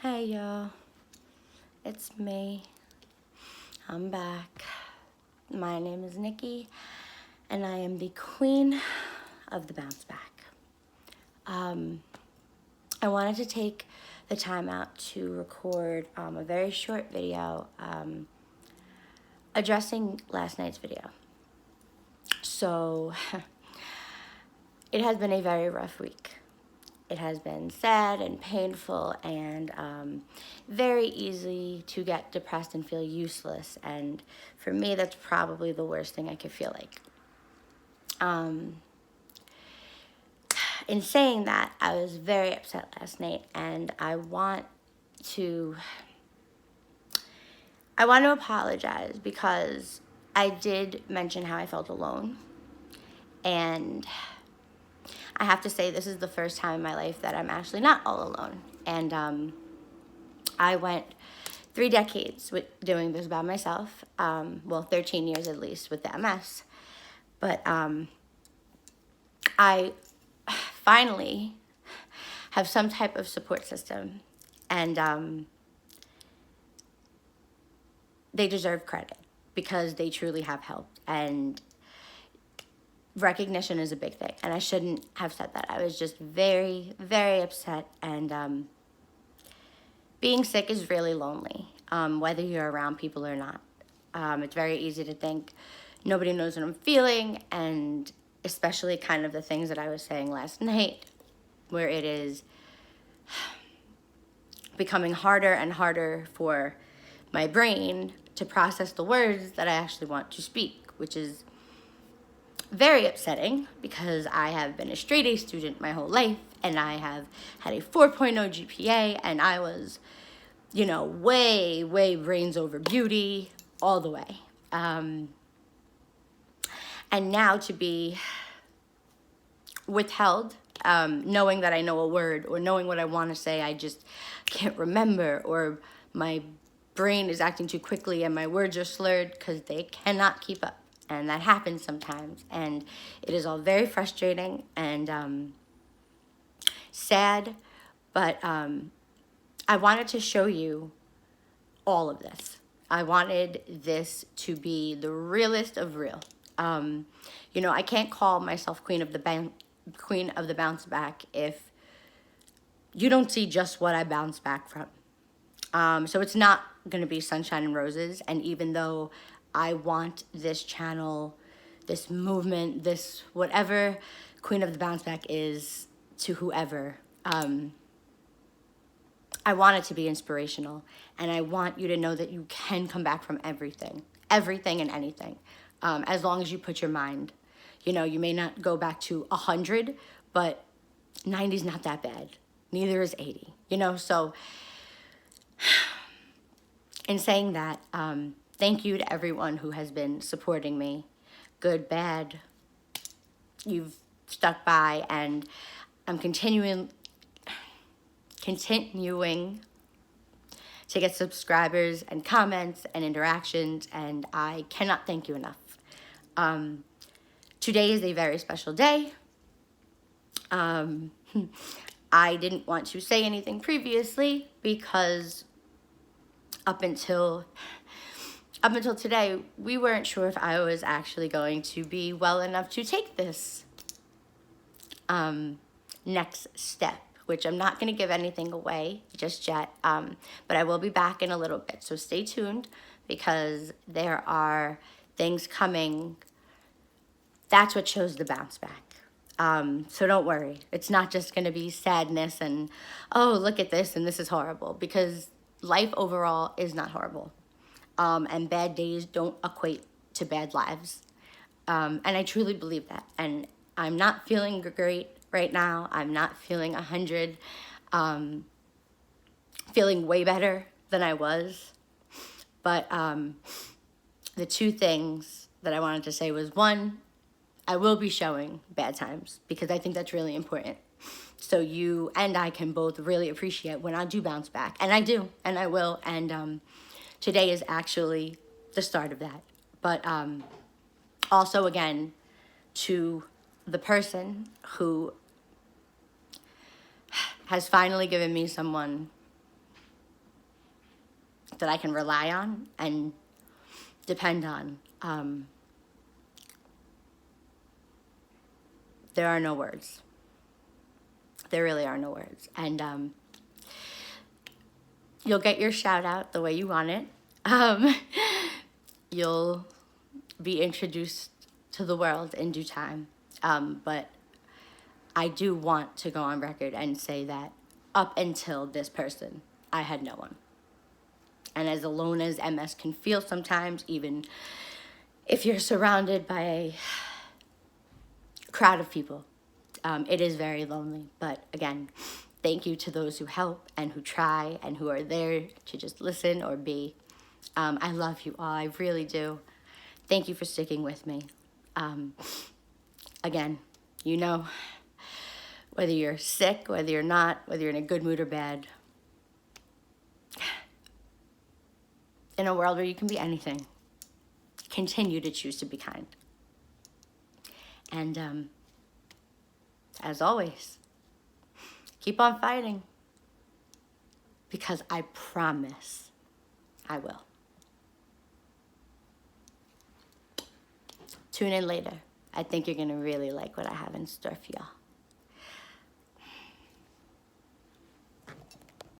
Hey y'all, it's me. I'm back. My name is Nikki, and I am the queen of the bounce back. I wanted to take the time out to record a very short video addressing last night's video. So, it has been a very rough week. It has been sad and painful and very easy to get depressed and feel useless. And for me, that's probably the worst thing I could feel like. In saying that, I was very upset last night, and I want to apologize because I did mention how I felt alone. And I have to say, this is the first time in my life that I'm actually not all alone. And I went 3 decades with doing this by myself. Well, 13 years at least with the MS. But I finally have some type of support system. And they deserve credit because they truly have helped. And recognition is a big thing. And I shouldn't have said that. I was just very, very upset. And being sick is really lonely, whether you're around people or not. It's very easy to think nobody knows what I'm feeling, and especially kind of the things that I was saying last night, where it is becoming harder and harder for my brain to process the words that I actually want to speak, which is very upsetting because I have been a straight A student my whole life, and I have had a 4.0 GPA, and I was, way, way brains over beauty all the way. And now to be withheld, knowing that I know a word or knowing what I want to say, I just can't remember, or my brain is acting too quickly and my words are slurred because they cannot keep up. And that happens sometimes. And it is all very frustrating and sad. But I wanted to show you all of this. I wanted this to be the realest of real. I can't call myself queen of the bounce back if you don't see just what I bounce back from. So it's not going to be sunshine and roses. And even though I want this channel, this movement, this whatever queen of the bounce back is to whoever, I want it to be inspirational. And I want you to know that you can come back from everything and anything, as long as you put your mind. You may not go back to 100, but 90 is not that bad. Neither is 80, so in saying that, thank you to everyone who has been supporting me, good, bad. You've stuck by, and I'm continuing to get subscribers and comments and interactions, and I cannot thank you enough. Today is a very special day. I didn't want to say anything previously because up until today, we weren't sure if I was actually going to be well enough to take this next step, which I'm not going to give anything away just yet, but I will be back in a little bit. So stay tuned because there are things coming. That's what shows the bounce back. So don't worry. It's not just going to be sadness and, oh, look at this and this is horrible, because life overall is not horrible. And bad days don't equate to bad lives. And I truly believe that. And I'm not feeling great right now. I'm not feeling 100. Feeling way better than I was. But the two things that I wanted to say was, one, I will be showing bad times because I think that's really important. So you and I can both really appreciate when I do bounce back. And I do, and I will. And today is actually the start of that. But also, again, to the person who has finally given me someone that I can rely on and depend on. There are no words. There really are no words. And you'll get your shout out the way you want it. You'll be introduced to the world in due time. But I do want to go on record and say that up until this person, I had no one. And as alone as MS can feel sometimes, even if you're surrounded by a crowd of people, it is very lonely. But again, thank you to those who help and who try and who are there to just listen or be. I love you all, I really do. Thank you for sticking with me. Again, you know, whether you're sick, whether you're not, whether you're in a good mood or bad, in a world where you can be anything, continue to choose to be kind. And as always, keep on fighting, because I promise I will. Tune in later. I think you're gonna really like what I have in store for y'all.